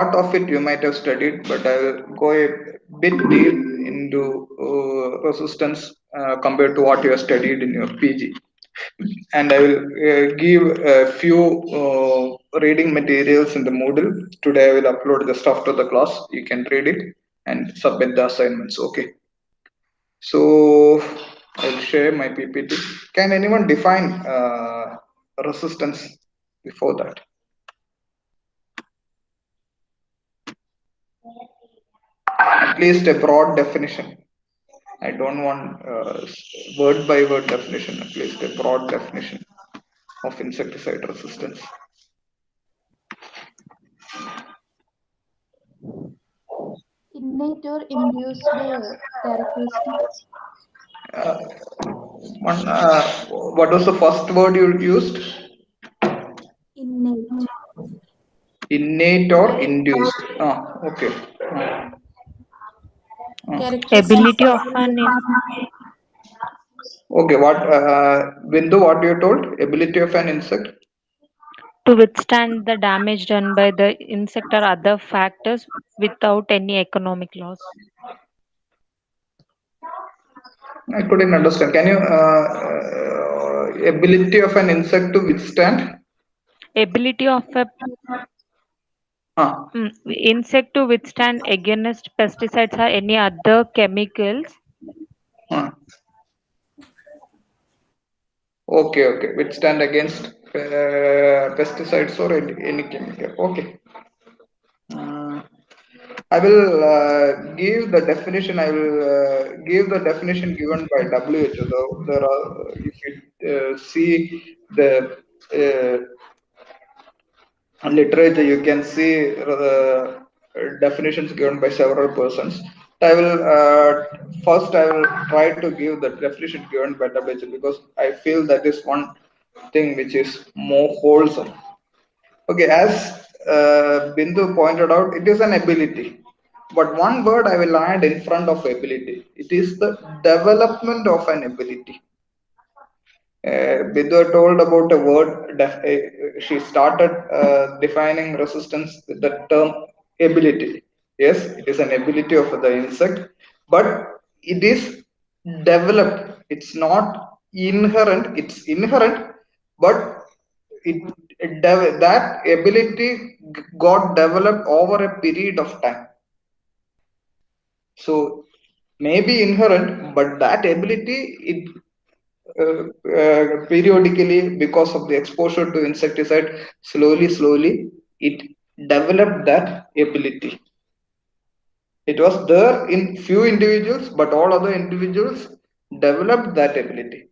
part of it you might have studied, but I will go a bit deep into resistance compared to what you have studied in your PG. And I will give a few reading materials in the Moodle. Today I will upload the stuff to the class. You can read it and submit the assignments. Okay. So I'll share my PPT. Can anyone define resistance before that? At least a broad definition. I don't want word by word definition, at least a broad definition of insecticide resistance. Innate or induced characteristics. Uh, what was the first word you used? Innate. Innate or induced? Ah, okay. Characteristics Ability of of an Okay, what, Bindu, what you told? Ability of an insect? to withstand the damage done by the insect or other factors without any economic loss. I couldn't understand. Can you, ability of an insect to withstand? Ability of a Ah, insect to withstand against pesticides or any other chemicals. ah. Okay, okay. Withstand against pesticides or any chemical. Okay. Uh, I will give the definition. I will give the definition given by WHO. There are, if you see the literature, you can see the definitions given by several persons. I will first I will try to give the definition given by WHO because I feel that is one thing which is more wholesome. Okay, as Bindu pointed out, it is an ability. But one word I will add in front of ability. It is the development of an ability. Bindu told about a word. She started defining resistance with the term ability. Yes, it is an ability of the insect, but it is developed. It's not inherent. It's inherent, but that ability got developed over a period of time. So maybe inherent, but that ability it periodically because of the exposure to insecticide, slowly it developed that ability. It was there in few individuals, but all other individuals developed that ability.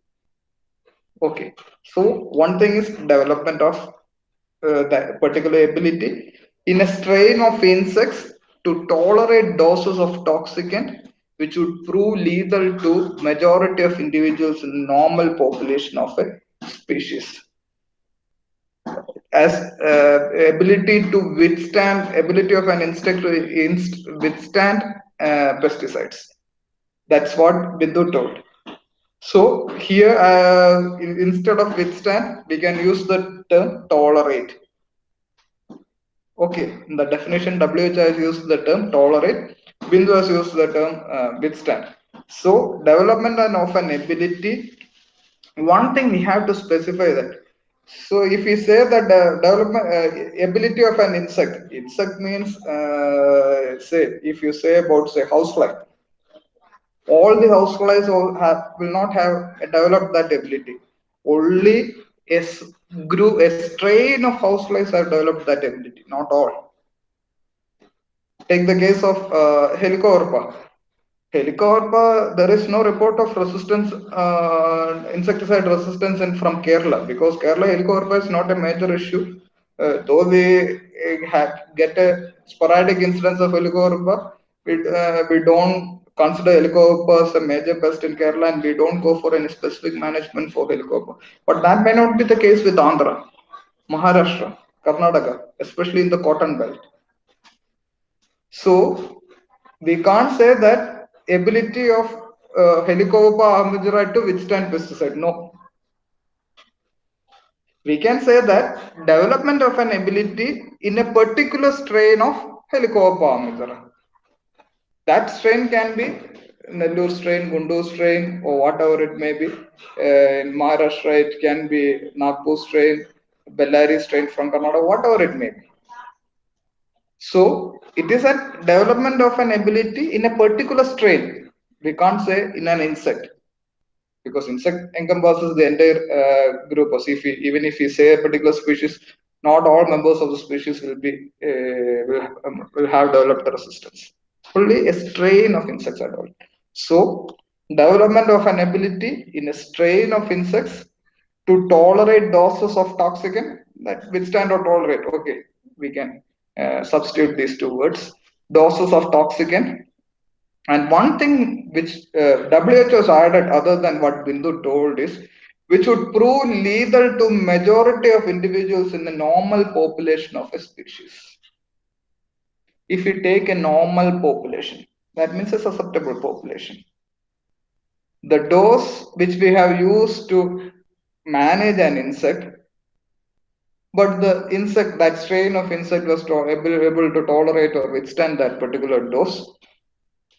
Okay, so one thing is development of that particular ability in a strain of insects to tolerate doses of toxicant which would prove lethal to majority of individuals in normal population of a species. As ability to withstand, ability of an insect to withstand pesticides. That's what Biddu told. So here, instead of withstand, we can use the term tolerate. Okay, in the definition, WHO has used the term tolerate. Bindu has used the term withstand. So development and of an ability. One thing we have to specify that. So if we say that the development ability of an insect means say if you say about say housefly, all the houseflies will not have developed that ability. Only a strain of houseflies have developed that ability, not all. Take the case of Helicoverpa. Helicoverpa, there is no report of resistance, insecticide resistance from Kerala because Kerala Helicoverpa is not a major issue. Though we get a sporadic incidence of Helicoverpa, we don't consider Helicoverpa as a major pest in Kerala and we don't go for any specific management for Helicoverpa. But that may not be the case with Andhra, Maharashtra, Karnataka, especially in the cotton belt. So we can't say that ability of Helicoverpa armigeri to withstand pesticide. No, we can say that development of an ability in a particular strain of Helicobacter pylori. That strain can be Nellore strain, Guntur strain, or whatever it may be. In Maharashtra, it can be Nagpur strain, Bellary strain from Karnataka, whatever it may be. So it is a development of an ability in a particular strain. We can't say in an insect because insect encompasses the entire group. So if we, even if we say a particular species, not all members of the species will be will have developed the resistance. Only a strain of insects are developed. So development of an ability in a strain of insects to tolerate doses of toxicant that withstand or tolerate. Okay, we can substitute these two words: doses of toxicant. And one thing which WHO has added, other than what Bindu told, is which would prove lethal to majority of individuals in a normal population of a species. If we take a normal population, that means a susceptible population. The dose which we have used to manage an insect, but the insect, that strain of insect was able to tolerate or withstand that particular dose.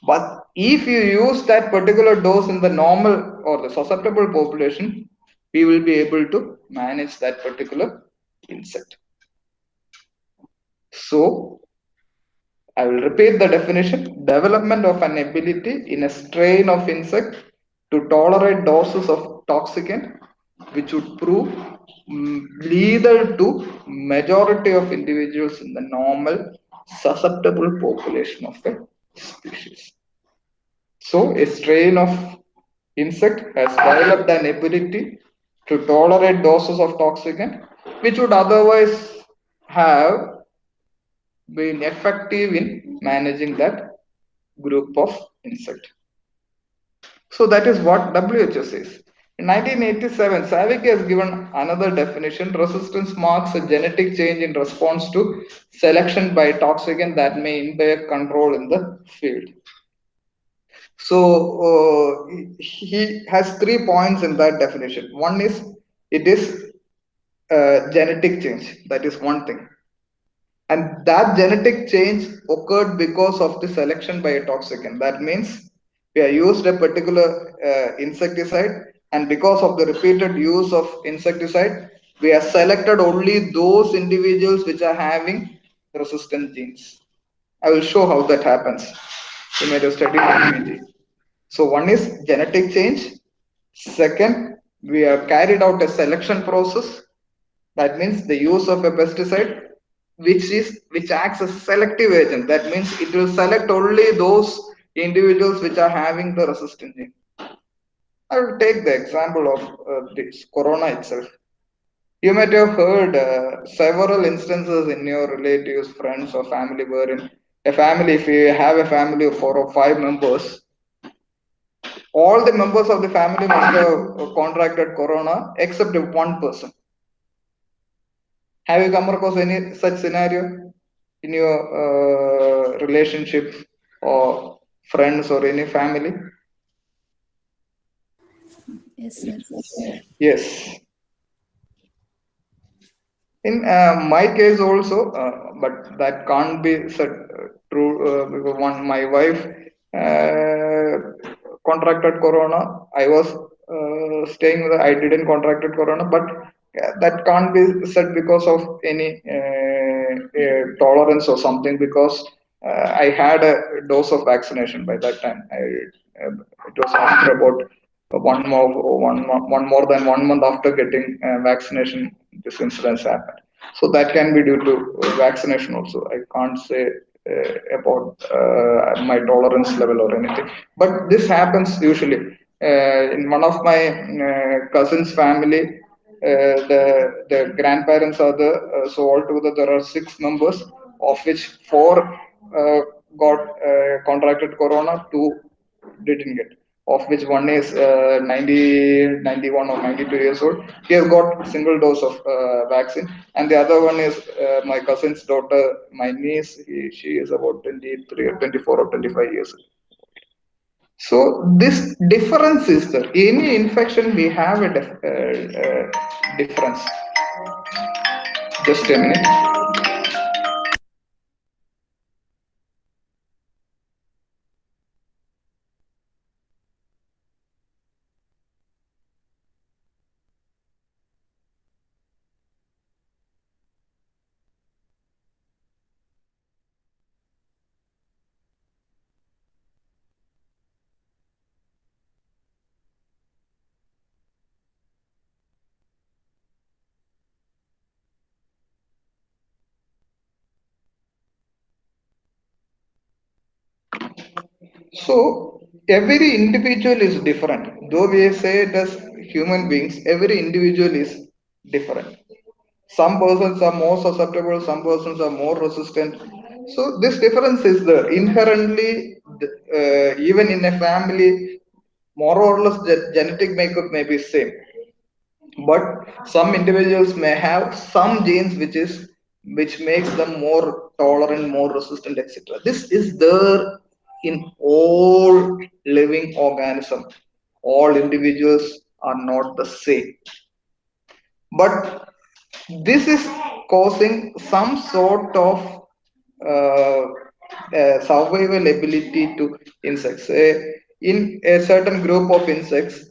But if you use that particular dose in the normal or the susceptible population, we will be able to manage that particular insect. So, I will repeat the definition: development of an ability in a strain of insect to tolerate doses of toxicant which would prove lethal to majority of individuals in the normal susceptible population of a species. So a strain of insect has developed an ability to tolerate doses of toxicant which would otherwise have been effective in managing that group of insect. So that is what WHO says. In 1987, Savick has given another definition: resistance marks a genetic change in response to selection by toxicant that may impair control in the field. So he has 3 points in that definition. One is it is genetic change. That is one thing, and that genetic change occurred because of the selection by a toxicant. That means we have used a particular insecticide, and because of the repeated use of insecticide, we have selected only those individuals which are having resistant genes. I will show how that happens. You might have studied in. So one is genetic change. Second, we have carried out a selection process. That means the use of a pesticide, which acts as a selective agent. That means it will select only those individuals which are having the resistant gene. I will take the example of this corona itself. You might have heard several instances in your relatives, friends, or family wherein a family, if you have a family of 4 or 5 members, all the members of the family must have contracted corona except one person. Have you come across any such scenario in your relationship or friends or any family? Yes, sir. Yes. In my case also, but that can't be said true because one my wife contracted corona. I was staying with her. I didn't contracted corona, but that can't be said because of any tolerance or something. Because I had a dose of vaccination by that time. It was after about one more than 1 month after getting vaccination, this incident happened. So that can be due to vaccination also. I can't say about my tolerance level or anything, but this happens usually. In one of my cousins' family, the grandparents are the so altogether there are 6 members, of which 4 got contracted corona, 2 didn't get, of which one is 90, 91 or 92 years old. He has got single dose of vaccine, and the other one is my cousin's daughter, my niece. She is about 23 or 24 or 25 years old. So this difference is there. Any infection we have a difference. Just a minute. So every individual is different. Though we say it as human beings, every individual is different. Some persons are more susceptible, some persons are more resistant. So this difference is there inherently. Even in a family, more or less genetic makeup may be same, but some individuals may have some genes which makes them more tolerant, more resistant, etc. This is there in all living organism. All individuals are not the same, but this is causing some sort of uh, survival ability to insects. In a certain group of insects,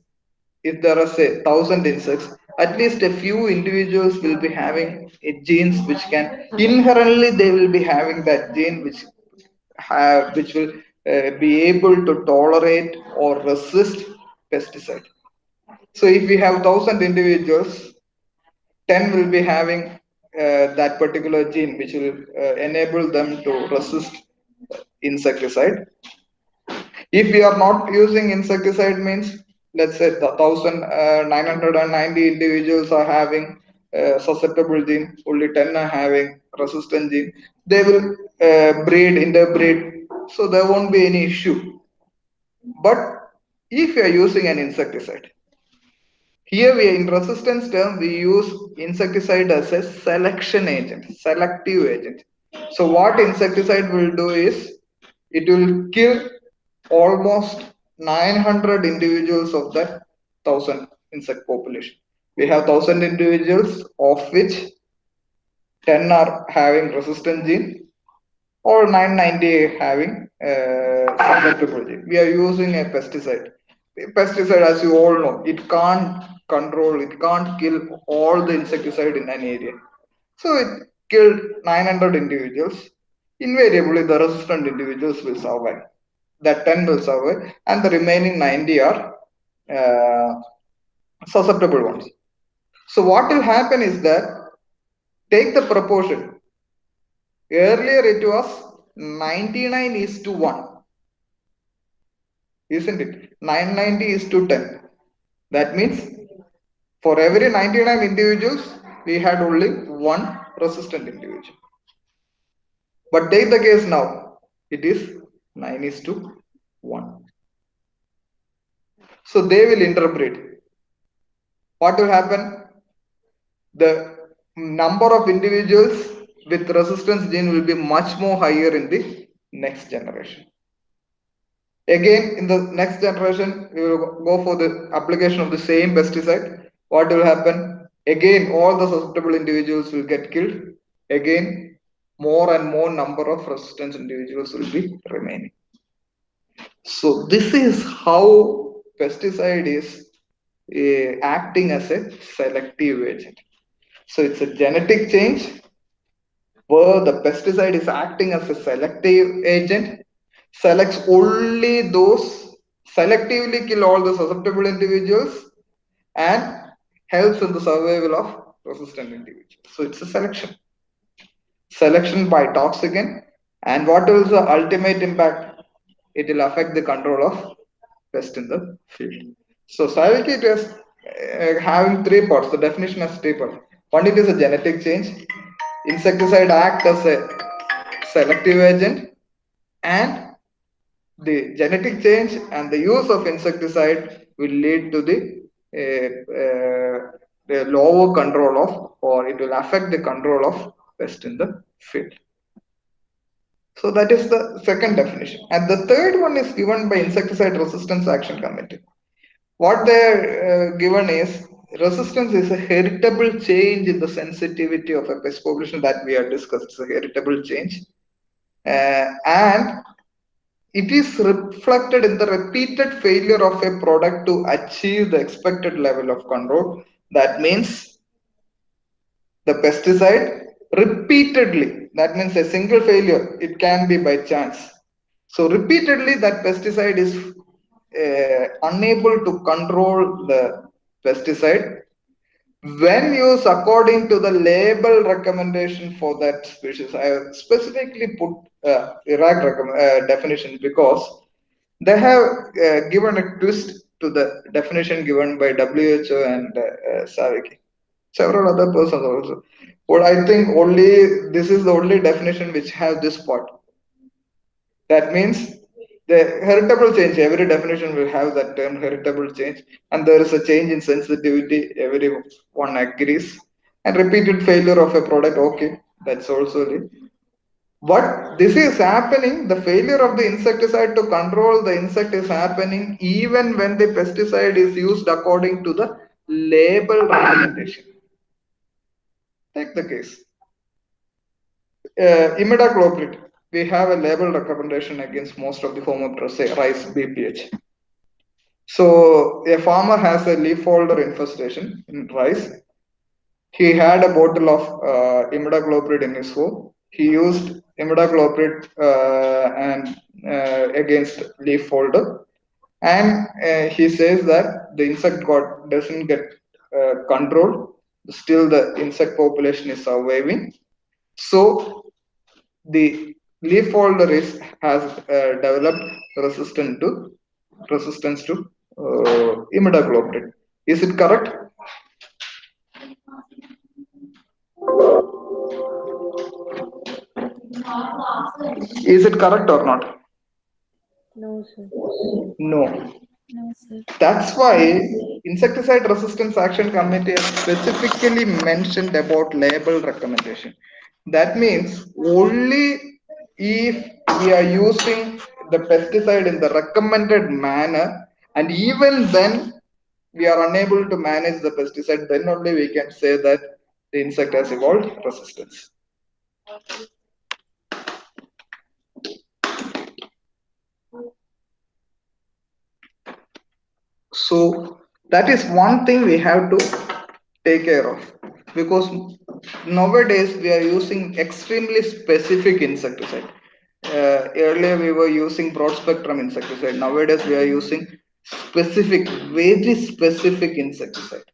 if there are say 1,000 insects, at least a few individuals will be having genes which can inherently they will be having that gene which will be able to tolerate or resist pesticide. So if we have 1,000 individuals, 10 will be having that particular gene which will enable them to resist insecticide. If we are not using insecticide means, let's say the 1,990 individuals are having susceptible gene, only 10 are having resistant gene, they will interbreed, so there won't be any issue. But if you are using an insecticide, here we in resistance term we use insecticide as a selection agent, selective agent. So what insecticide will do is it will kill almost 900 individuals of that 1,000 insect population. We have 1,000 individuals of which 10 are having resistant gene or 990 having susceptible gene. We are using a pesticide. Pesticide, as you all know, it can't control, it can't kill all the insecticide in an area. So it killed 900 individuals. Invariably, the resistant individuals will survive. That 10 will survive, and the remaining 90 are uh, susceptible ones. So what will happen is that take the proportion. Earlier it was 99 is to 1, isn't it? 990 is to 10. That means for every 99 individuals, we had only one resistant individual. But take the case now, it is 9 is to 1. So they will interbreed. What will happen? The number of individuals with resistance gene will be much more higher in the next generation. Again, in the next generation, we will go for the application of the same pesticide. What will happen? Again, all the susceptible individuals will get killed. Again, more and more number of resistant individuals will be remaining. So this is how pesticide is acting as a selective agent. So it's a genetic change where the pesticide is acting as a selective agent, selects only those, selectively kill all the susceptible individuals, and helps in the survival of resistant individuals. So it's a selection by toxicant. And what is the ultimate impact? It will affect the control of pest in the field. So Savikit is having three parts. The definition has three parts. One, it is a genetic change. Insecticide act as a selective agent, and the genetic change and the use of insecticide will lead to the lower control of, or it will affect the control of pest in the field. So that is the second definition. And the third one is given by Insecticide Resistance Action Committee. What they're given is resistance is a heritable change in the sensitivity of a pest population that we have discussed. It's a heritable change. And it is reflected in the repeated failure of a product to achieve the expected level of control. That means the pesticide repeatedly, that means a single failure, it can be by chance. So repeatedly that pesticide is unable to control the pesticide when used according to the label recommendation for that species. I specifically put Iraq definition because They have given a twist to the definition given by WHO and Saviki. Several other persons also. But I think only this is the only definition which have this part. That means the heritable change, every definition will have that term heritable change, and there is a change in sensitivity, everyone agrees. And repeated failure of a product, okay, that's also the. But this is happening, the failure of the insecticide to control the insect is happening even when the pesticide is used according to the label recommendation. Take the case. Imidacloprid, we have a label recommendation against most of the Homopteros, say rice BPH. So a farmer has a leaf folder infestation in rice. He had a bottle of imidacloprid in his home. He used imidacloprid and against leaf folder, and he says that the insect got doesn't get controlled. Still, the insect population is surviving. So the leaf folder is has developed resistance to imidacloprid. Is it correct? Is it correct or not? No, sir. No. No, sir. That's why Insecticide Resistance Action Committee has specifically mentioned about label recommendation. That means only if we are using the pesticide in the recommended manner, and even then we are unable to manage the pesticide, then only we can say that the insect has evolved resistance. So that is one thing we have to take care of, because nowadays we are using extremely specific insecticide. Earlier we were using broad spectrum insecticide. Nowadays we are using very specific insecticide.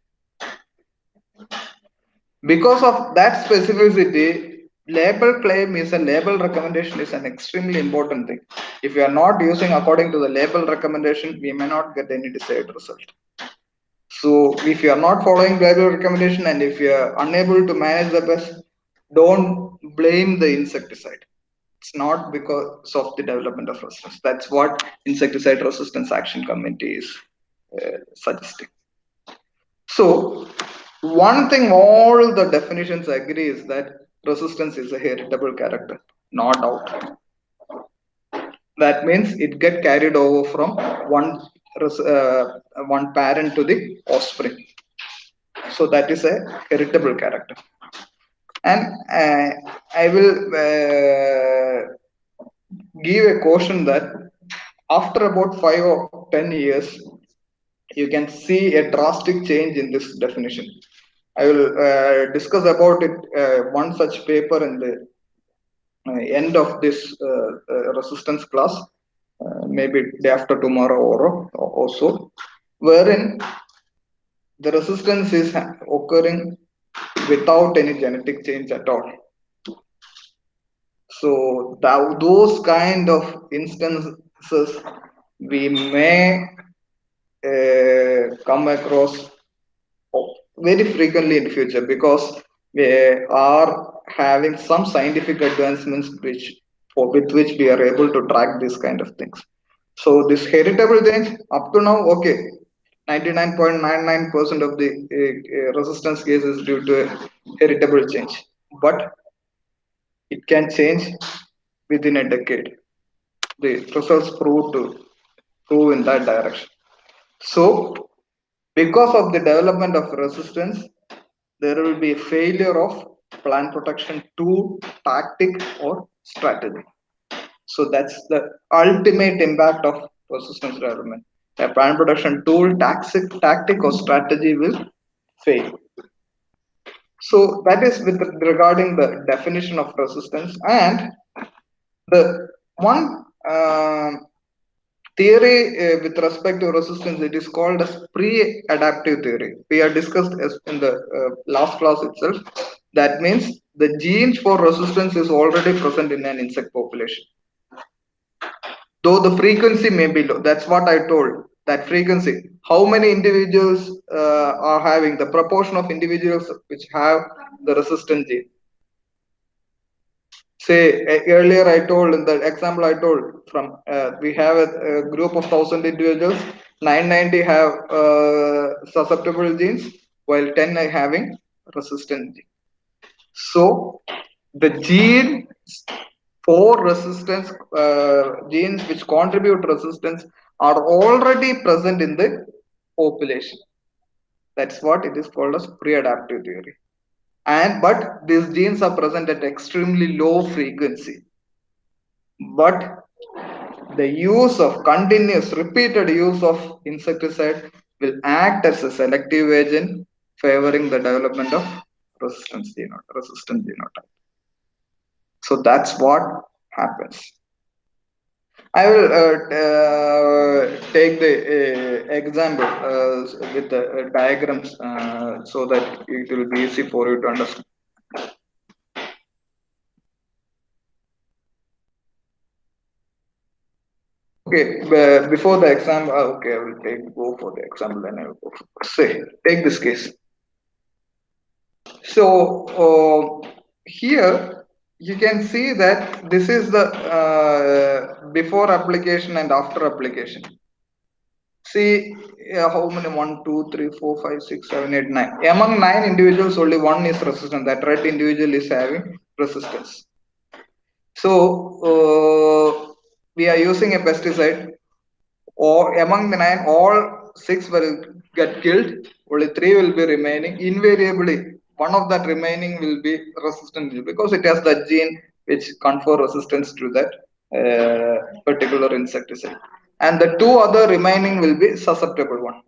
Because of that specificity, label claim is a label recommendation is an extremely important thing. If you are not using according to the label recommendation, we may not get any desired result. So if you are not following label recommendation and if you are unable to manage the pest, don't blame the insecticide. It's not because of the development of resistance. That's what Insecticide Resistance Action Committee is suggesting. So one thing all the definitions agree is that resistance is a heritable character, no doubt. That means it get carried over from one parent to the offspring. So that is a heritable character. And I will give a caution that after about 5 or 10 years, you can see a drastic change in this definition. I will discuss about it one such paper in the end of this resistance class, maybe day after tomorrow or so, wherein the resistance is occurring without any genetic change at all. So those kind of instances we may come across very frequently in the future, because we are having some scientific advancements with which we are able to track these kind of things. So this heritable change up to now, okay, 99.99% of the resistance cases due to heritable change, but it can change within a decade. The results prove in that direction. So because of the development of resistance, there will be a failure of plant protection tool, tactic, or strategy. So that's the ultimate impact of resistance development. A plant protection tool, tactic, or strategy will fail. So that is with regarding the definition of resistance. And the one theory with respect to resistance, it is called as pre-adaptive theory. We are discussed as in the last class itself. That means the genes for resistance is already present in an insect population. though the frequency may be low. That's what I told. That frequency. How many individuals are having the proportion of individuals which have the resistant gene? Say earlier I told in the example I told from we have a group of 1,000 individuals, 990 have susceptible genes while 10 are having resistant gene. So the gene for resistance genes which contribute resistance are already present in the population. That's what it is called as pre-adaptive theory. And but these genes are present at extremely low frequency. But the use of continuous repeated use of insecticide will act as a selective agent favoring the development of resistant genotype. So that's what happens. I will take the example with the diagrams so that it will be easy for you to understand. Okay, before the exam, okay, I will go for the example, then I will go for, say, take this case. So here you can see that this is the before application and after application. See how many 1, 2, 3, 4, 5, 6, 7, 8, 9. Among 9 individuals, only one is resistant. That red individual is having resistance. So we are using a pesticide, or among the 9, all 6 will get killed, only 3 will be remaining. Invariably, one of that remaining will be resistant because it has the gene which confer resistance to that particular insecticide. And the 2 other remaining will be susceptible one.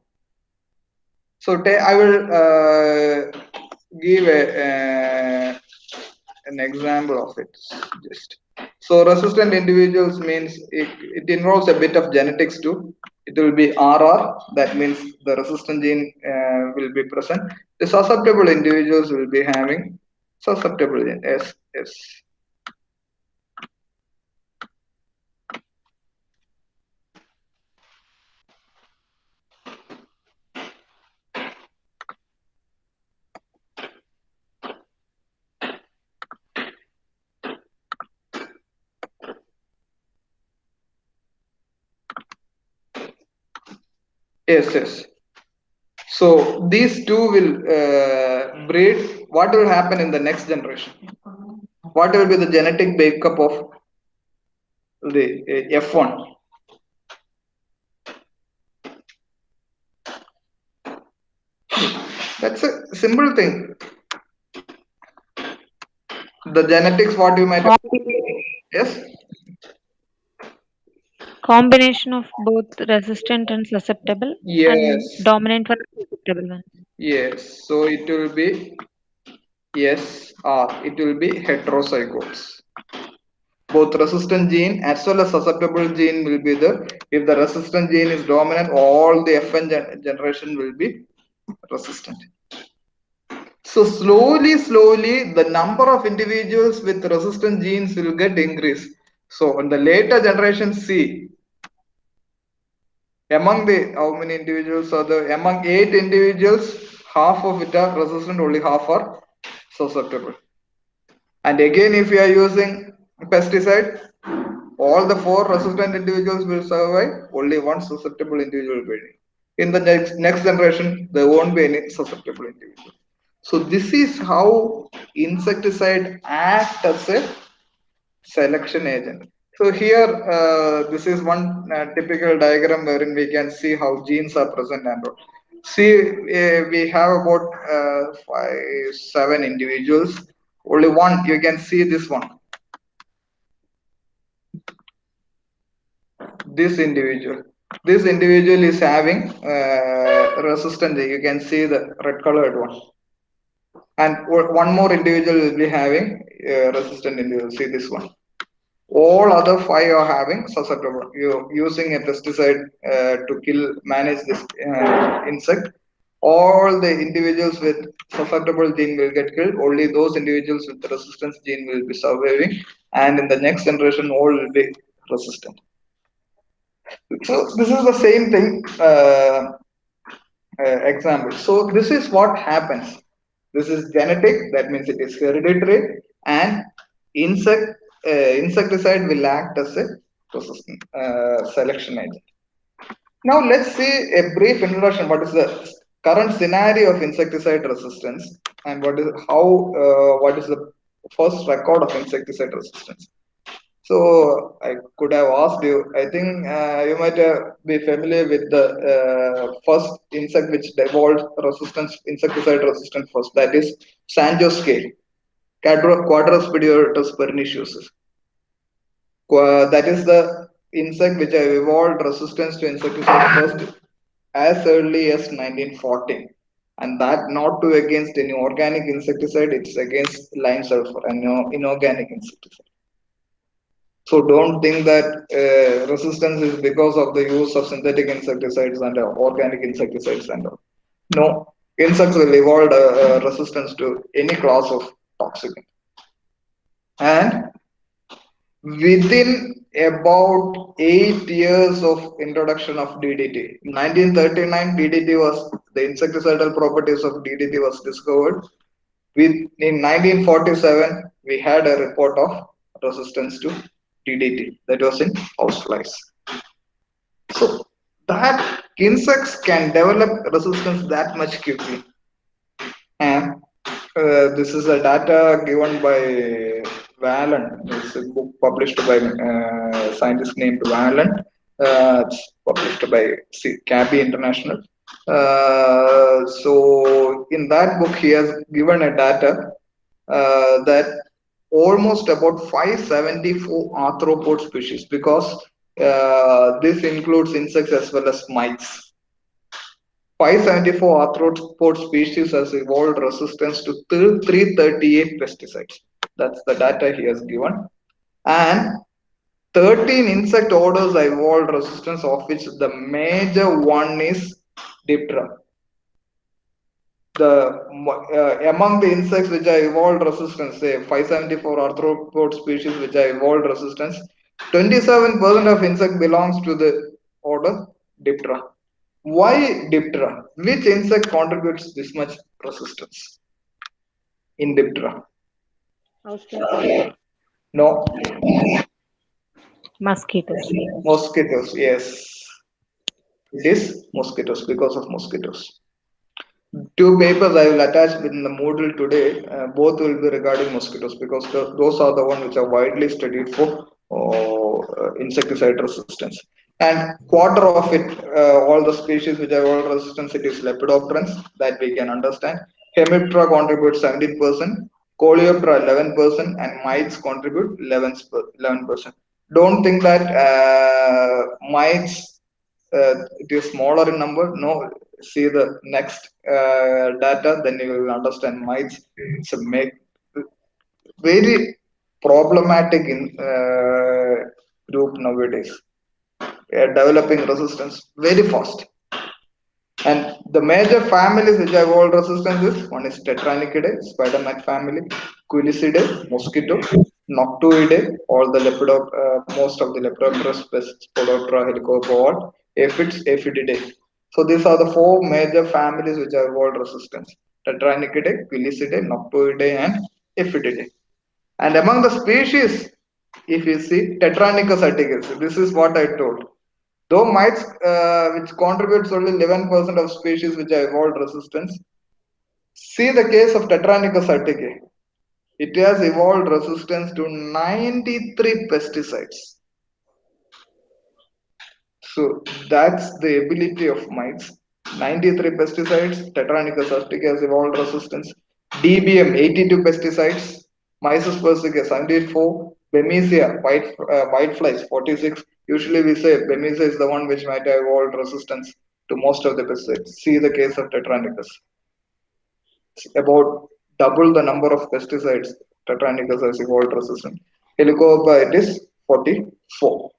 So I will give an example of it. Just so resistant individuals means it involves a bit of genetics too. It will be RR. That means the resistant gene will be present. The susceptible individuals will be having susceptible gene SS. Yes, yes. So these two will breed. What will happen in the next generation? What will be the genetic makeup of the F1? That's a simple thing. The genetics, what you might yes. Combination of both resistant and susceptible, and Yes, dominant for susceptible one. yes. So it will be yes, or it will be heterozygotes. Both resistant gene as well as susceptible gene will be there. If the resistant gene is dominant, all the FN generation will be resistant. So slowly, the number of individuals with resistant genes will get increased. So in the later generation, see, among the how many individuals are there? Among 8 individuals, half of it are resistant, only half are susceptible. And again, if you are using pesticide, all the 4 resistant individuals will survive, only one susceptible individual will be. In the next generation, there won't be any susceptible individual. So this is how insecticide act as a selection agent. So here, this is one typical diagram wherein we can see how genes are present and all. See, we have about 5, 7 individuals. Only one, you can see this one. This individual. This individual is having resistance. You can see the red colored one. And one more individual will be having resistant individual. See this one. All other 5 are having susceptible. You using a pesticide to manage this insect. All the individuals with susceptible gene will get killed. Only those individuals with the resistance gene will be surviving. And in the next generation, all will be resistant. So this is the same thing. Example. So this is what happens. This is genetic. That means it is hereditary, and insect insecticide will act as a resistant selection agent. Now let's see a brief introduction. What is the current scenario of insecticide resistance, and what is the first record of insecticide resistance? So I could have asked you. I think you might be familiar with the first insect which evolved resistance, insecticide resistance first. That is Sanjoscale, Quadrospidiotus pernicious. That is the insect which have evolved resistance to insecticide first as early as 1940, and that not to against any organic insecticide, it's against lime sulfur and no inorganic insecticide. So don't think that resistance is because of the use of synthetic insecticides and organic insecticides and all. No, insects will evolve resistance to any class of toxin. And within about 8 years of introduction of DDT, in 1939 DDT was the insecticidal properties of DDT was discovered. In 1947 we had a report of resistance to DDT that was in houseflies. So that insects can develop resistance that much quickly. And this is a data given by Valen. It's a book published by a scientist named Valen. It's published by CABI International. So in that book, he has given a data that almost about 574 arthropod species, because this includes insects as well as mites. 574 arthropod species has evolved resistance to 338 pesticides. That's the data he has given. And 13 insect orders have evolved resistance, of which the major one is Diptera. Among the insects which have evolved resistance, say 574 arthropod species which have evolved resistance, 27% of insect belongs to the order Diptera. Why Diptera? Which insect contributes this much resistance in Diptera? No. Mosquitoes. Mosquitoes. Yes, it is mosquitoes, because of mosquitoes. Two papers I will attach within the Moodle today. Both will be regarding mosquitoes, because those are the ones which are widely studied for insecticide resistance. And quarter of it, all the species which have all resistance, it is Lepidopterans, that we can understand. Hemiptera contributes 17%, Coleoptera 11%, and mites contribute 11%. Don't think that mites it is smaller in number. No, see the next data, then you will understand mites. It's a very problematic in group nowadays. Developing resistance very fast. And the major families which have all resistance is, one is Tetranychidae, spider mite family, Quilicidae, mosquito, Noctuidae, all the most of the Lepidoptera, Spodoptera, Helicopoda, Aphids, Aphididae. So these are the four major families which have evolved resistance: Tetranychidae, Quilicidae, Noctuidae, and Aphididae. And among the species, if you see Tetranicus atticus, this is what I told. Though mites, which contributes only 11% of species which have evolved resistance, see the case of Tetranicus atticae. It has evolved resistance to 93 pesticides. So that's the ability of mites. 93 pesticides, Tetranicus atticae has evolved resistance. DBM 82 pesticides, Mysis persica 74, Bemisia whiteflies 46. Usually we say Bemisia is the one which might have evolved resistance to most of the pesticides. See the case of Tetranicus. About double the number of pesticides Tetranicus has evolved resistance. Heliconia it is 44.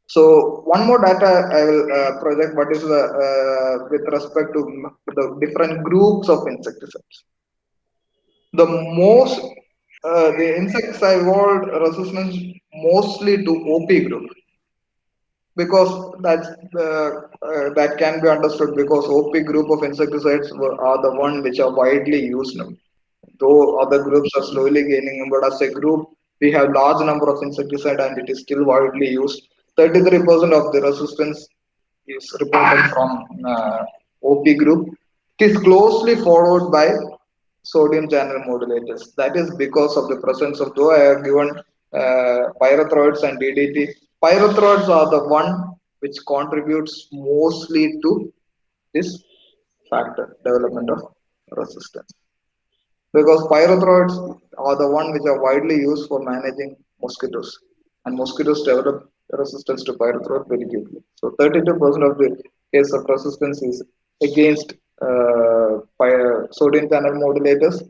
So one more data I will project. What is the with respect to the different groups of insecticides? The most the insects have evolved resistance mostly to OP group. because that can be understood because OP group of insecticides are the one which are widely used now. Though other groups are slowly gaining, but as a group, we have large number of insecticide and it is still widely used. 33% of the resistance is reported from OP group. It is closely followed by sodium channel modulators. That is because of the presence of, though I have given pyrethroids and DDT. Pyrethroids are the one which contributes mostly to this factor, development of resistance. Because pyrethroids are the one which are widely used for managing mosquitoes, and mosquitoes develop resistance to pyrethroid very quickly. So 32% of the case of resistance is against sodium channel modulators,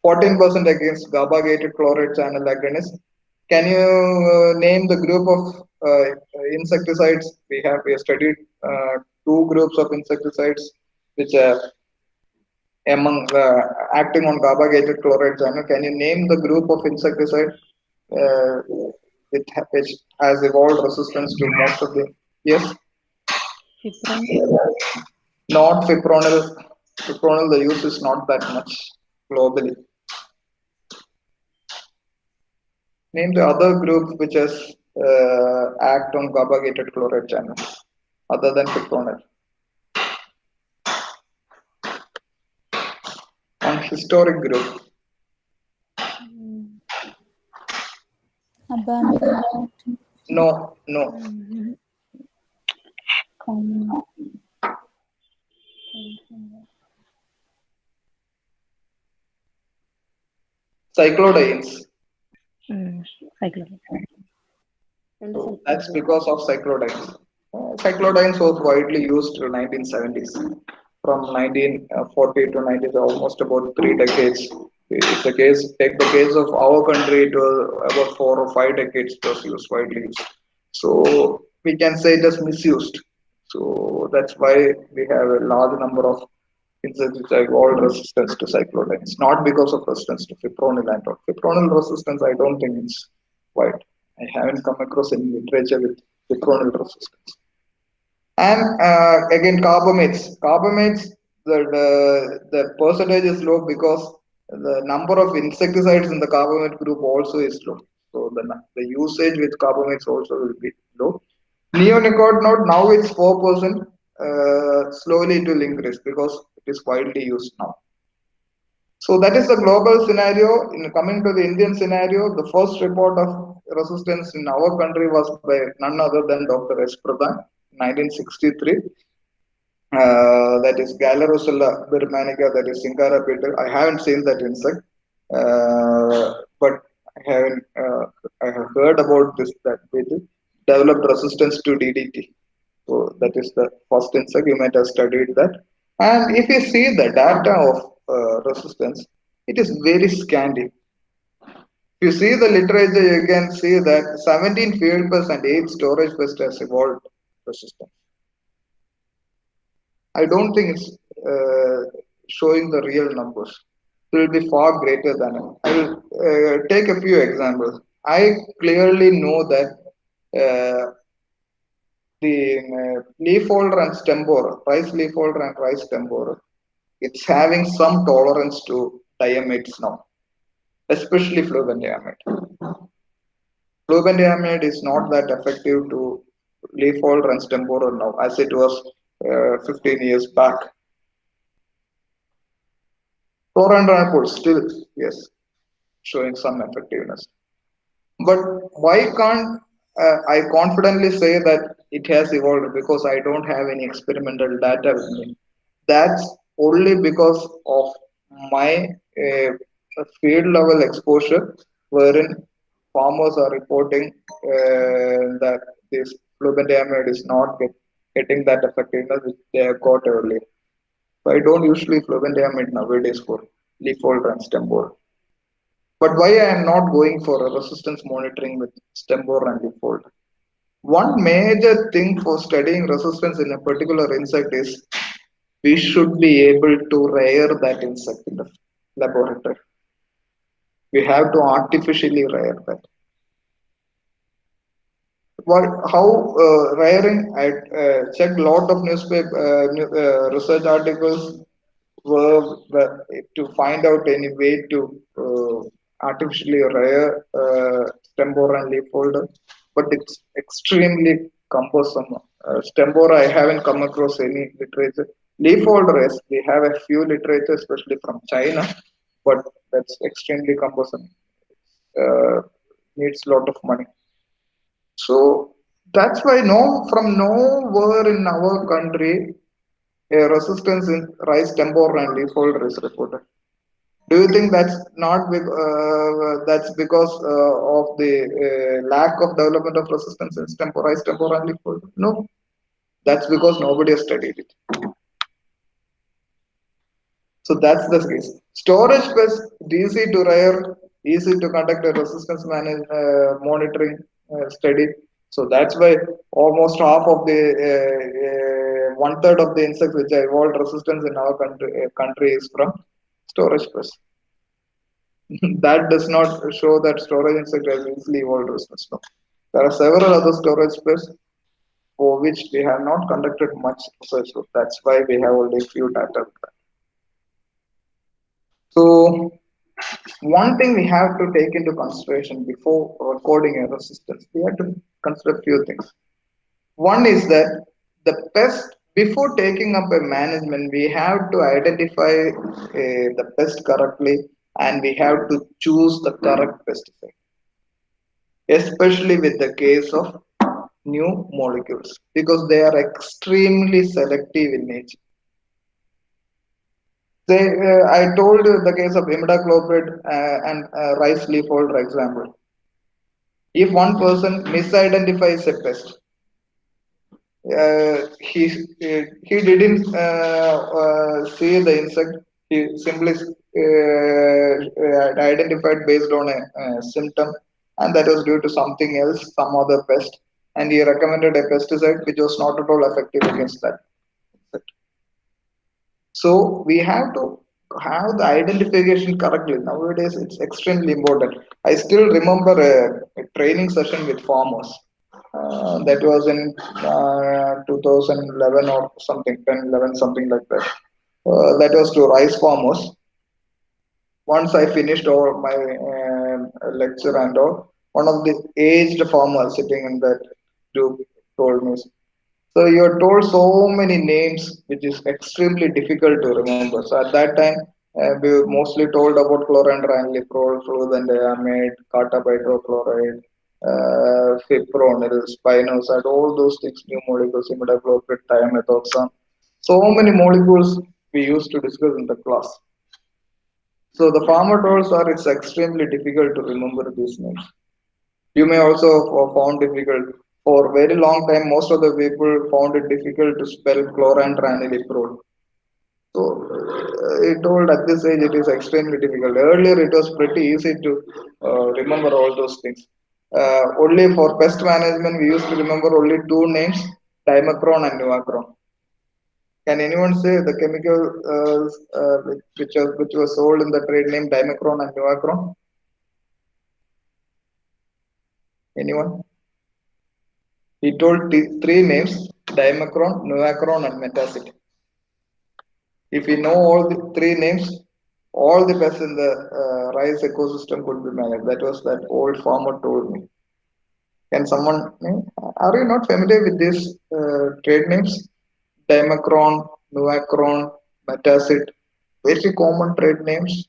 14% against GABA gated chloride channel agonists. Can you name the group of insecticides? We have studied two groups of insecticides which are among acting on GABA-gated chloride channel. Can you name the group of insecticide uh, which has evolved resistance to most of the? Yes, Fipronil. not fipronil. Fipronil, the use is not that much globally. Name the other group which has act on GABA-gated chloride channel other than fipronil. On historic group, Abamectin. no, no. Um, Cyclodines. Cyclone. So that's because of cyclodines. Cyclodines was widely used in 1970s. From 1940 to 90s, almost about 3 decades. If the case take the case of our country, it was about 4 or 5 decades it was used widely used. So we can say it is misused. So that's why we have a large number of insecticides all resistance to cyclodines, not because of resistance to fipronil and all. Fipronil resistance, I don't think it's wide. I haven't come across any literature with fipronil resistance. And again, carbamates. Carbamates, the percentage is low because the number of insecticides in the carbamate group also is low. So the usage with carbamates also will be low. Neonicotinoid now it's 4%. Slowly it will increase because it is widely used now. So that is the global scenario. In coming to the Indian scenario, the first report of resistance in our country was by none other than Dr. S. Pradhan, 1963. That is Galarosella birmanica, that is Singara beetle. I haven't seen that insect, but I haven't. I have heard about this that beetle developed resistance to DDT. So that is the first insect. You might have studied that. And if you see the data of resistance, it is very scanty. If you see the literature, you can see that 17 field pest and 8 storage pest has evolved resistance. I don't think it's showing the real numbers. It will be far greater than it. I will take a few examples. I clearly know that the leaf folder and stem borer, rice leaf folder and rice stem borer, it's having some tolerance to diamides now, especially flubendiamide. Flubendiamide is not that effective to leaf folder and stem borer now as it was 15 years back. Chlorantraniliprole still, yes, showing some effectiveness. But why can't I confidently say that it has evolved? Because I don't have any experimental data with me. That's only because of my field level exposure, wherein farmers are reporting that this flubendiamide is not getting that effectiveness which they have got earlier. So I don't usually flubendiamide nowadays for leaf folder and stem borer. But why I am not going for a resistance monitoring with stem borer and leaf folder? One major thing for studying resistance in a particular insect is we should be able to rear that insect in the laboratory. We have to artificially rear that. what how rearing I checked lot of newspaper research articles were to find out any way to artificially rear stem borer and leaf folder, but it's extremely cumbersome. Stem borer I haven't come across any literature. Leaf folder, yes, we have a few literature especially from China, but that's extremely cumbersome. uh, Needs a lot of money. So that's why no, from nowhere in our country, a resistance in rice temporal and leaseholder is reported. Do you think that's because of the lack of development of resistance in rice temporal and leaseholder? No, that's because nobody has studied it. So that's the case. Storage space, easy to rear, easy to conduct a resistance monitoring study. So that's why almost half of the one third of the insects which are evolved resistance in our country is from storage space. That does not show that storage insect has easily evolved resistance. No. There are several other storage space for which we have not conducted much research. So that's why we have only few data. So one thing we have to take into consideration before recording a resistance, we have to consider a few things. One is that the pest, before taking up a management, we have to identify the pest correctly and we have to choose the correct pesticide, especially with the case of new molecules because they are extremely selective in nature. I told you the case of imidacloprid and rice leaf holder example. If one person misidentifies a pest, he didn't see the insect. He simply identified based on a symptom, and that was due to something else, some other pest, and he recommended a pesticide which was not at all effective against that insect. So we have to have the identification correctly. Nowadays, it's extremely important. I still remember a training session with farmers. That was in 2011 or something, 10, 11, something like that. That was to rice farmers. Once I finished all my lecture and all, one of the aged farmers sitting in that group told me, so you're told so many names, which is extremely difficult to remember. So at that time, we were mostly told about chlorantraniliprole, fluvendiamide, cartap hydrochloride, fipronil, spinosad, all those things, new molecules, imidacloprid, thiamethoxam. So many molecules we used to discuss in the class. So the farmer told, sir, it's extremely difficult to remember these names. You may also found difficult. For a very long time, most of the people found it difficult to spell chlorantraniliprole. So it told at this age it is extremely difficult. Earlier it was pretty easy to remember all those things. Only for pest management, we used to remember only two names, dimacron and nuvacron. Can anyone say the chemical which was sold in the trade name dimacron and nuvacron? Anyone? He told three names, dimacron, nuvacron, and metacid. If we know all the three names, all the pests in the rice ecosystem could be managed. That was that old farmer told me. Can someone, are you not familiar with these trade names? Dimacron, nuvacron, metacid, very common trade names.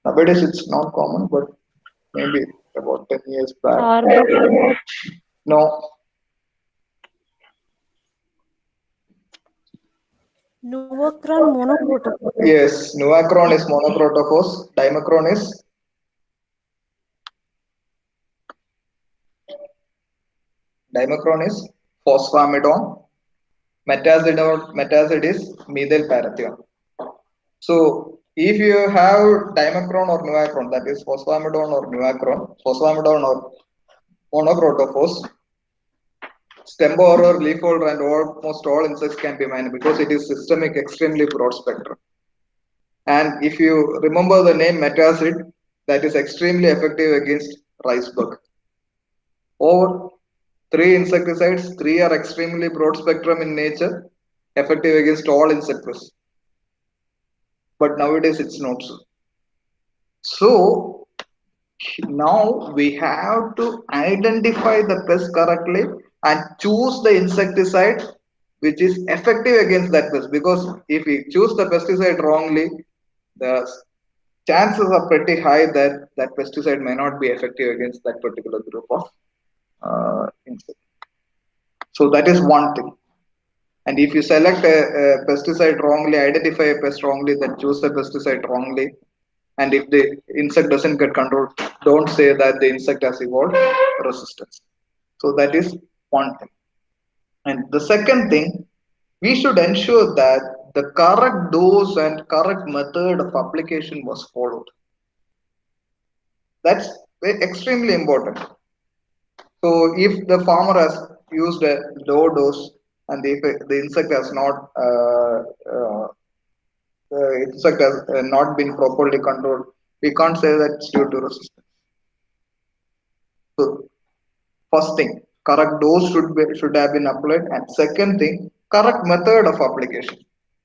Nowadays it's not common, but maybe about 10 years back. Carbon. No, Nuvacron monocrotophos. yes, nuvacron is monocrotophos, dimacron is phosphamidon, metacid is methyl parathion. So if you have dimacron or nuvacron, that is phosphamidon or nuvacron, phosphamidon or monocrotophos, stem borer, leaf holder, and almost all insects can be managed because it is systemic, extremely broad spectrum. And if you remember the name metacid, that is extremely effective against rice bug. Over Three insecticides, three are extremely broad spectrum in nature, effective against all insect pests. But nowadays it's not so. So now we have to identify the pest correctly and choose the insecticide which is effective against that pest, because if we choose the pesticide wrongly, the chances are pretty high that that pesticide may not be effective against that particular group of insects. So that is one thing. And if you select a pesticide wrongly, identify a pest wrongly, then choose the pesticide wrongly, and if the insect doesn't get controlled, don't say that the insect has evolved resistance. So that is one thing. And the second thing, we should ensure that the correct dose and correct method of application was followed. That's extremely important. So if the farmer has used a low dose and if the insect has not insect has not been properly controlled, we can't say that it's due to resistance. So first thing, correct dose should have been applied, and second thing, correct method of application.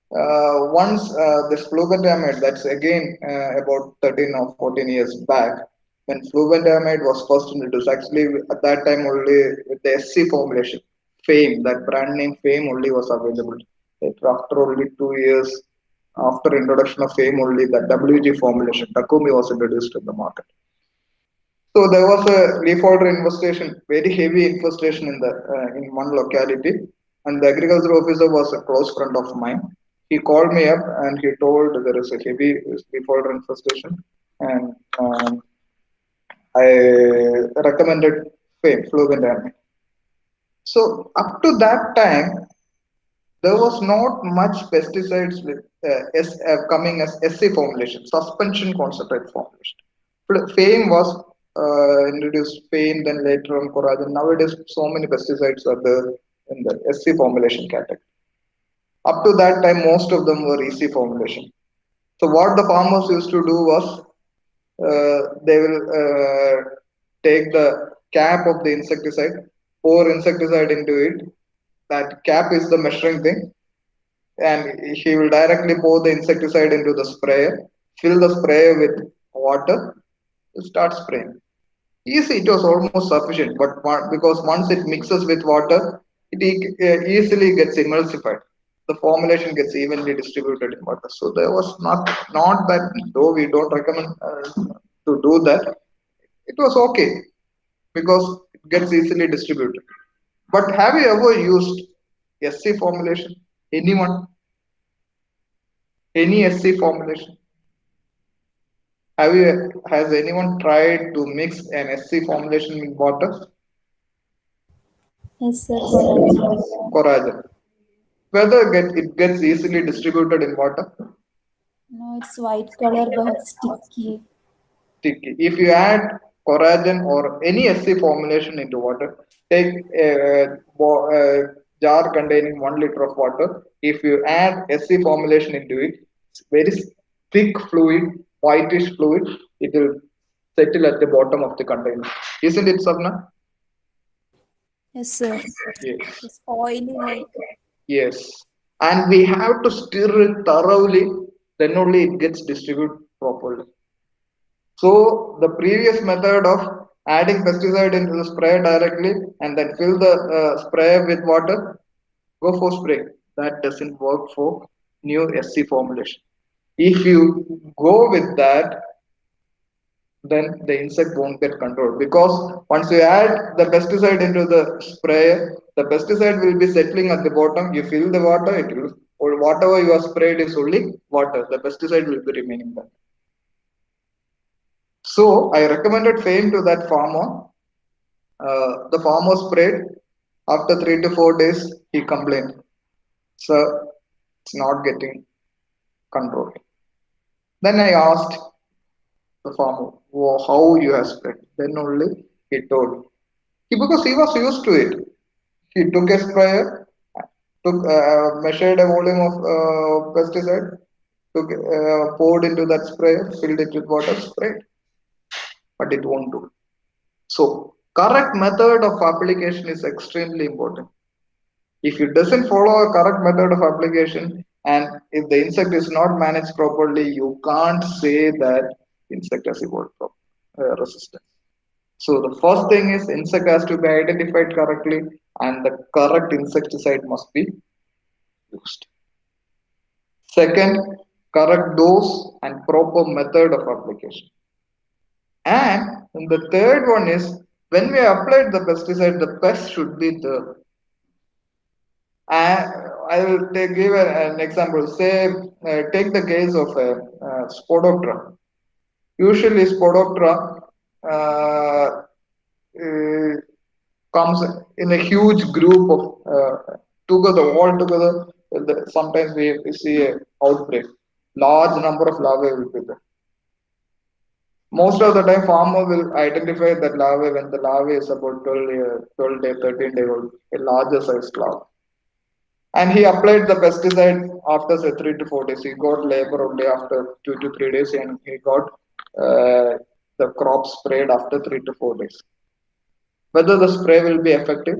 Once this flubendiamide, that's again about 13 or 14 years back, when flubendiamide was first introduced, actually at that time only with the SC formulation, Fame, that brand name Fame only was available. After only 2 years after introduction of Fame only, that WG formulation, Takumi, was introduced in the market. So there was a leaf folder infestation, very heavy infestation in one locality, and the agriculture officer was a close friend of mine. He called me up and he told there is a heavy leaf folder infestation, and I recommended flubendiamide. So up to that time, there was not much pesticides with coming as SC formulation, suspension concentrate formulation. Fame was introduced, Fame, then later on Coragen. Nowadays, so many pesticides are there in the SC formulation category. Up to that time, most of them were EC formulation. So what the farmers used to do was they will take the cap of the insecticide, pour insecticide into it. That cap is the measuring thing, and he will directly pour the insecticide into the sprayer, fill the sprayer with water, start spraying. Easy, it was almost sufficient, but because once it mixes with water, it easily gets emulsified. The formulation gets evenly distributed in water. So there was not that, though we don't recommend to do that. It was okay because it gets easily distributed. But have you ever used SC formulation? Anyone? Any SC formulation? Has anyone tried to mix an SC formulation with water? Yes, sir, Coragen. Coragen. Whether it gets easily distributed in water? No, it's white color but sticky. Sticky. If you add Coragen or any SC formulation into water, take a jar containing 1 liter of water. If you add SC formulation into it, it's very thick fluid, whitish fluid. It will settle at the bottom of the container. Isn't it, Sabna? Yes, sir. Yes. It's oily like. Yes. And we have to stir it thoroughly, then only it gets distributed properly. So the previous method of adding pesticide into the sprayer directly and then fill the sprayer with water, go for spray. That doesn't work for new SC formulation. If you go with that, then the insect won't get controlled, because once you add the pesticide into the sprayer, the pesticide will be settling at the bottom. You fill the water, it will, or whatever you have sprayed is only water. The pesticide will be remaining there. So I recommended Fame to that farmer. The farmer sprayed. After 3 to 4 days, he complained, "Sir, it's not getting controlled." Then I asked the farmer, "Oh, how you have sprayed?" Then only he told. Because he was used to it. He took a sprayer, measured a volume of pesticide, poured into that sprayer, filled it with water, sprayed, but it won't do. So Correct method of application is extremely important. If it doesn't follow a correct method of application and if the insect is not managed properly, you can't say that insect has evolved resistance. So the first thing is insect has to be identified correctly and the correct insecticide must be used. Second, correct dose and proper method of application. And the third one is when we applied the pesticide, the pest should be there. And I will give an example. Say, take the case of Spodoptera. Usually, Spodoptera uh, uh, comes in a huge group of together, all together. Sometimes we see a outbreak. Large number of larvae will be there. Most of the time, farmer will identify that larvae when the larvae is about 12 day, 13 day old, a larger size larva. And he applied the pesticide after say 3 to 4 days. He got labor only after 2 to 3 days, and he got the crop sprayed after 3 to 4 days. Whether the spray will be effective,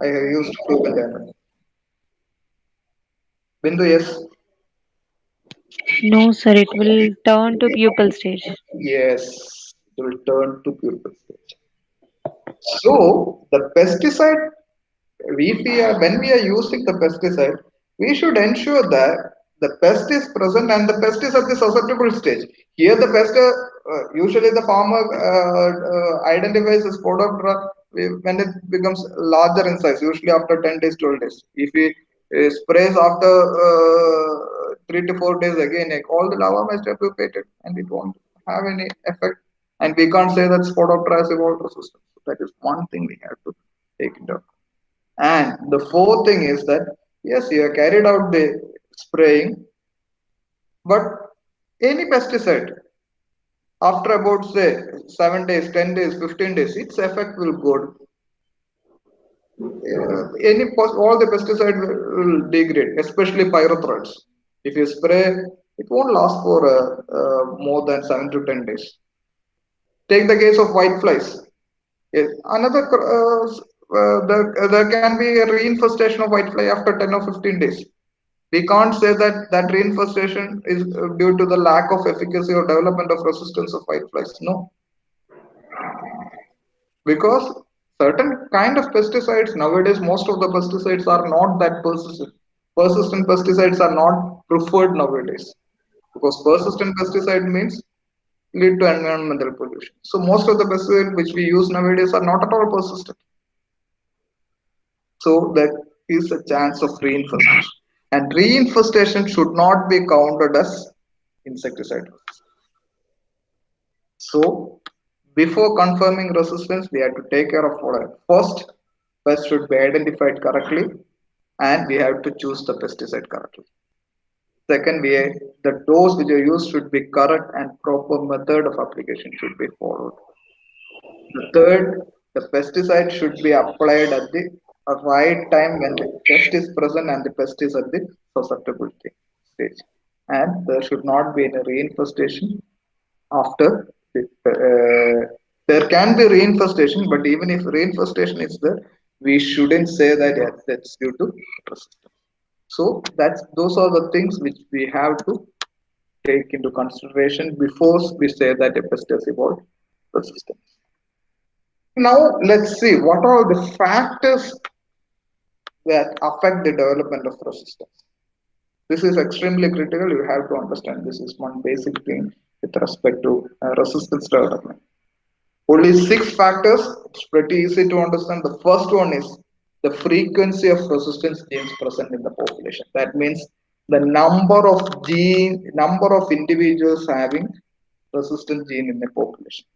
I have used proven damage. Bindu, yes, No, sir, it will turn to pupal stage. yes, it will turn to pupil stage. So the pesticide, when we are using the pesticide, we should ensure that the pest is present and the pest is at the susceptible stage. Here, the pest, usually the farmer identifies a Spodoptera when it becomes larger in size, usually after 10 days, 12 days. If he sprays after 3 to 4 days again, like, all the lava must have pupated and it won't have any effect. And we can't say that Spodoptera has evolved resistance. That is one thing we have to take into account. And the fourth thing is that yes, you have carried out the spraying, but any pesticide after about say 7 days, 10 days, 15 days, its effect will go. All the pesticide will degrade, especially pyrethroids. If you spray, it won't last for more than 7 to 10 days. Take the case of white flies. Yes. There can be a reinfestation of whitefly after 10 or 15 days. We can't say that that reinfestation is due to the lack of efficacy or development of resistance of whiteflies. No, because certain kind of pesticides nowadays, most of the pesticides are not that persistent. Persistent pesticides are not preferred nowadays because persistent pesticide means lead to environmental pollution. So most of the pesticides which we use nowadays are not at all persistent. So there is a chance of reinfestation. And reinfestation should not be counted as insecticide. So before confirming resistance, we have to take care of what first, pest should be identified correctly, and we have to choose the pesticide correctly. Second, the dose which you use should be correct and proper method of application should be followed. The third, the pesticide should be applied at the right time when the pest is present and the pest is at the susceptible stage. And there should not be any reinfestation after there can be reinfestation, but even if reinfestation is there, we shouldn't say that yes, that's due to resistance. So those are the things which we have to take into consideration before we say that a pest has evolved resistance. Now let's see what are the factors that affect the development of resistance. This is extremely critical. You have to understand this is one basic thing with respect to resistance development. Only 6 factors. It's pretty easy to understand. The first one is the frequency of resistance genes present in the population. That means the number of individuals having resistant gene in the population.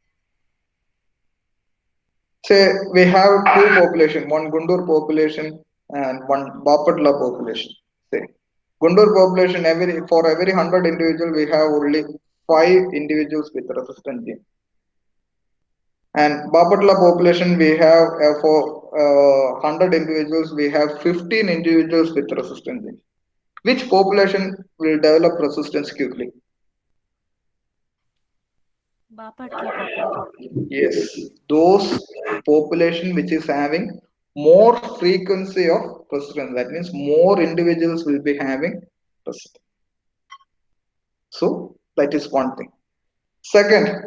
Say we have two population, one Guntur population and one Bapatla population. Say Guntur population, for every 100 individual we have only 5 individuals with resistant gene. And Bapatla population we have for 100 individuals we have 15 individuals with resistant gene. Which population will develop resistance quickly? Bapatla population. Yes, those population which is having more frequency of resistance. That means more individuals will be having resistance. So that is one thing. Second,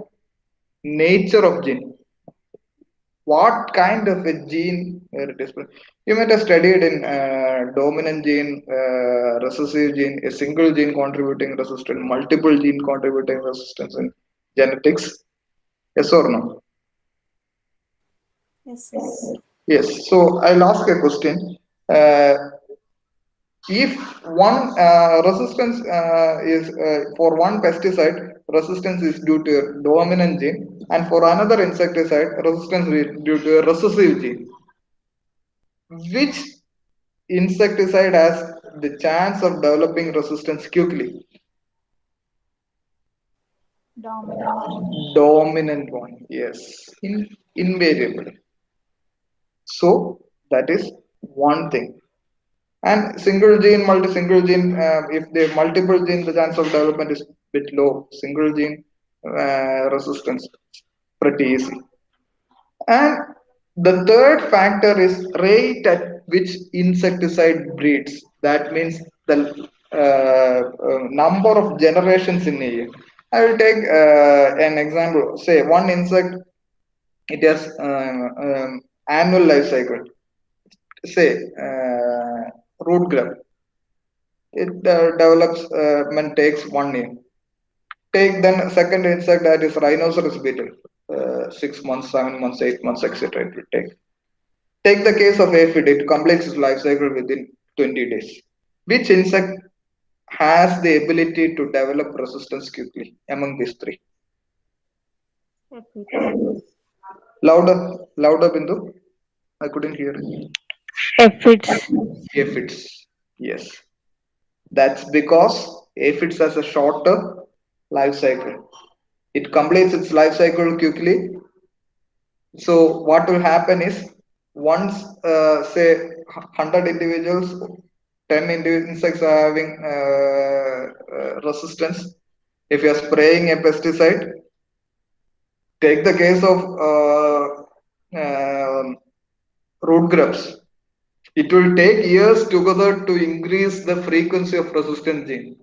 nature of gene. What kind of a gene it is? You might have studied in dominant gene, recessive gene, a single gene contributing resistance, multiple gene contributing resistance in genetics. Yes or no? Yes, sir. Yes. So I'll ask a question. Uh, if one resistance is for one pesticide, resistance is due to a dominant gene, and for another insecticide, resistance is due to a recessive gene. Which insecticide has the chance of developing resistance quickly? Dominant. Dominant one, yes, invariably. So that is one thing. And single gene, multi-single gene, if the multiple gene, the chance of development is bit low. Single gene resistance pretty easy. And the third factor is rate at which insecticide breeds. That means the number of generations in a year. I will take an example. Say one insect, it has annual life cycle. Say root grub. It develops and takes 1 year. Take then second insect that is rhinoceros beetle. 6 months, 7 months, 8 months, etc. It will take. Take the case of aphid, it completes its life cycle within 20 days. Which insect has the ability to develop resistance quickly among these three? Louder, louder, Bindu. I couldn't hear you. Aphids. Aphids. Yes. That's because aphids has a shorter life cycle. It completes its life cycle quickly. So what will happen is once say 100 individuals, 10 insects are having resistance. If you are spraying a pesticide, take the case of root grubs. It will take years together to increase the frequency of resistant gene.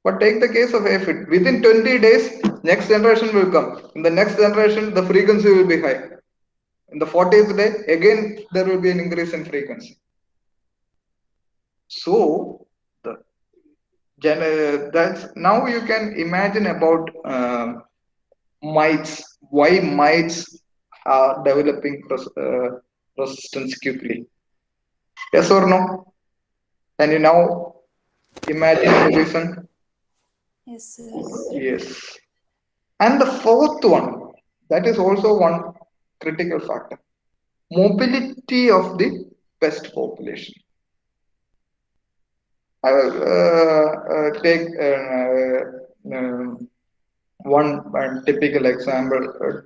But take the case of aphid. Within 20 days, next generation will come. In the next generation, the frequency will be high. In the 40th day, again there will be an increase in frequency. So the that's now you can imagine about mites. Why mites are developing resistance quickly? Yes or no? Can you now imagine the reason? Yes, sir. Yes. And the fourth one, that is also one critical factor, mobility of the pest population. I will take one typical example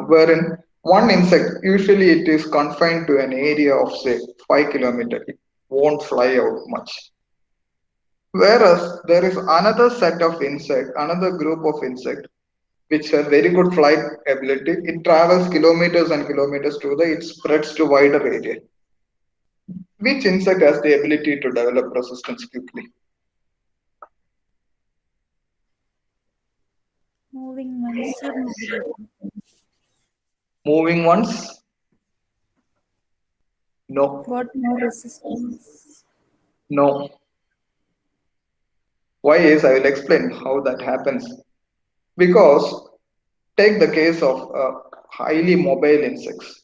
wherein one insect, usually it is confined to an area of say 5 kilometers, it won't fly out much. Whereas there is another set of insect, another group of insect which has very good flight ability. It travels kilometers and kilometers to the, it spreads to wider area. Which insect has the ability to develop resistance quickly? Moving ones or mobility. Moving ones? No, Got more resistance. no. Why is I will explain how that happens. Because take the case of highly mobile insects.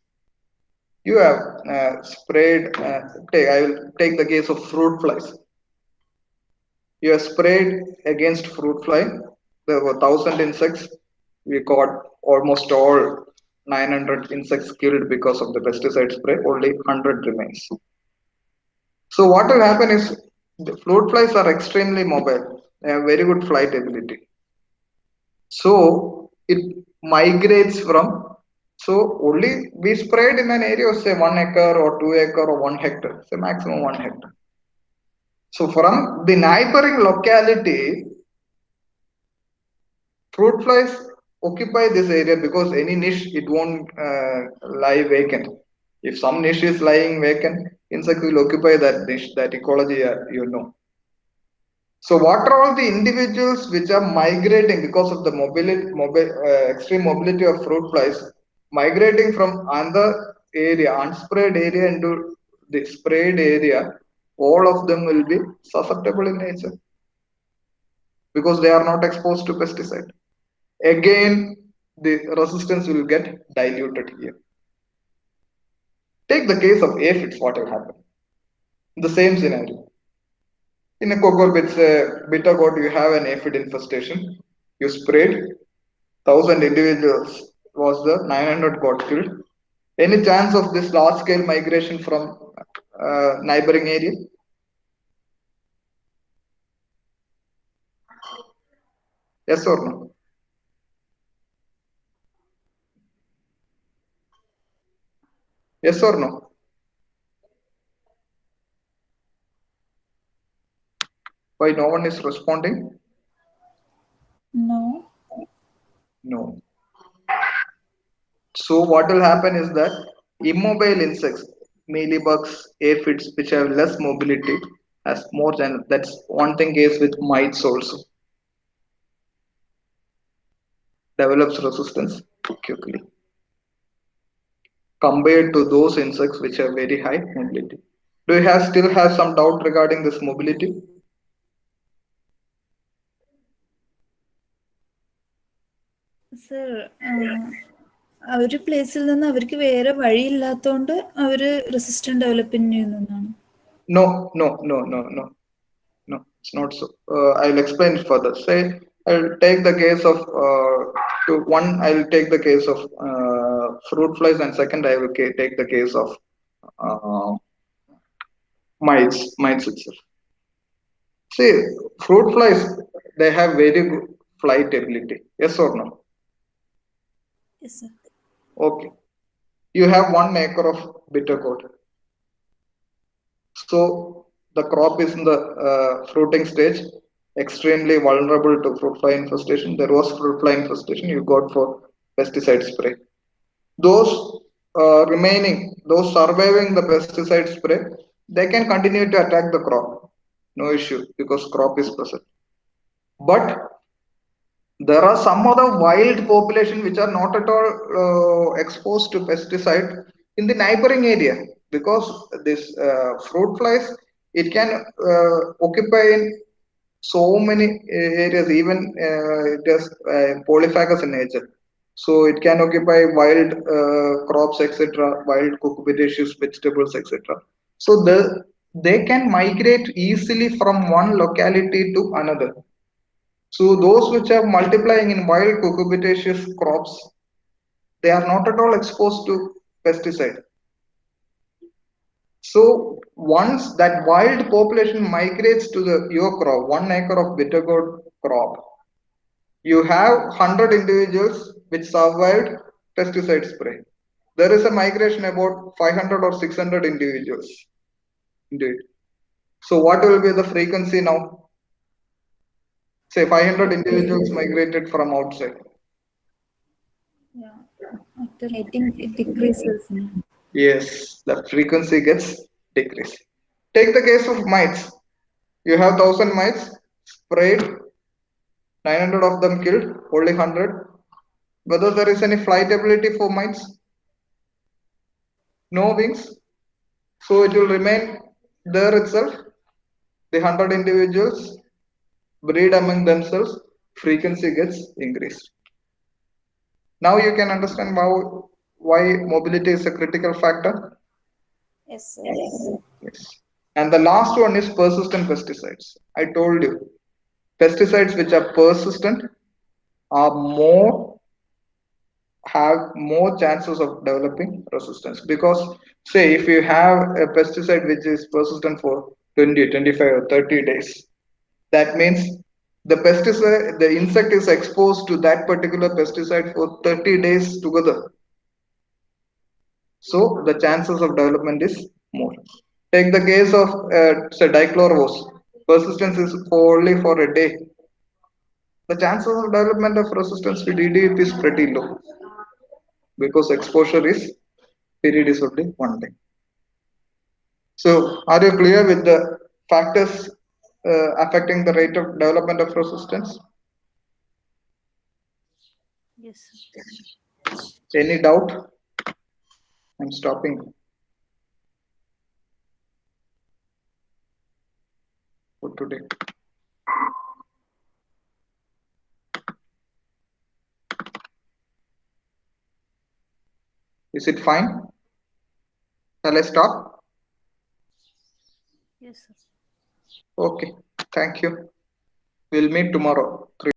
You have sprayed. I will take the case of fruit flies. You have sprayed against fruit fly. There were 1,000 insects. We got almost all 900 insects killed because of the pesticide spray. Only 100 remains. So what will happen is the fruit flies are extremely mobile. They have very good flight ability. So it migrates from. So only we sprayed in an area of say 1 acre or 2 acre or 1 hectare. Say maximum 1 hectare. So from the neighboring locality, fruit flies occupy this area because any niche it won't lie vacant. If some niche is lying vacant, insect will occupy that niche, that ecology, you know. So what are all the individuals which are migrating because of the extreme mobility of fruit flies, migrating from another area, unsprayed area into the sprayed area? All of them will be susceptible in nature because they are not exposed to pesticide. Again, the resistance will get diluted here. Take the case of aphids, what will happen? The same scenario. In a cocoa bitter gourd, you have an aphid infestation. You sprayed 1,000 individuals was the 900 got killed. Any chance of this large scale migration from neighboring area? Yes or no? Yes or no? Why no one is responding? No. No. So what will happen is that immobile insects, mealybugs, aphids, which have less mobility, has more chance. That's one thing case with mites also develops resistance quickly compared to those insects which have very high mobility. Do you still have some doubt regarding this mobility? Sir ആ ഒരു പ്ലേസിൽ നിന്ന് അവർക്ക് വേറെ വഴിയില്ലാത്തതുകൊണ്ട് അവർ resistant develop ചെയ്യുന്നതാണ്. No, no, no, no, no, no, it's not so. I'll explain it further. Say I'll take the case of I'll take the case of fruit flies, and second I will take the case of uh, mites itself. See, fruit flies, they have very good flight ability. Yes or no? Yes, sir. Okay. You have 1 acre of bitter gourd. So the crop is in the fruiting stage, extremely vulnerable to fruit fly infestation. There was fruit fly infestation. You got for pesticide spray. Those those surviving the pesticide spray, they can continue to attack the crop. No issue because crop is present. But there are some other wild population which are not at all exposed to pesticide in the neighboring area because this fruit flies, it can occupy in so many areas, even it is polyphagous in nature, so it can occupy wild crops, etc., wild cucurbitaceous vegetables, etc. So they can migrate easily from one locality to another. So those which are multiplying in wild cucurbitaceous crops, they are not at all exposed to pesticide. So once that wild population migrates to your crop, 1 acre of bitter gourd crop, you have 100 individuals which survived pesticide spray. There is a migration about 500 or 600 individuals into it. So what will be the frequency now? Say 500 individuals migrated from outside. Yeah. After mating, it decreases. Yes, the frequency gets decreased. Take the case of mites. You have 1,000 mites, sprayed, 900 of them killed, only 100. Whether there is any flight ability for mites? No wings. So it will remain there itself. The 100 individuals breed among themselves, frequency gets increased. Now you can understand why mobility is a critical factor. Yes, sir. Yes. And the last one is persistent pesticides. I told you, pesticides which are persistent are have more chances of developing resistance because say if you have a pesticide which is persistent for 20, 25, or 30 days, that means the insect is exposed to that particular pesticide for 30 days together. So the chances of development is more. Take the case of say dichlorvos. Persistence is only for a day. The chances of development of resistance to DDP is pretty low because exposure is period is only one day. So, are you clear with the factors affecting the rate of development of resistance? Yes, sir. Any doubt? I'm stopping for today. Is it fine? Shall I stop? Yes, sir. Okay. Thank you. We'll meet tomorrow.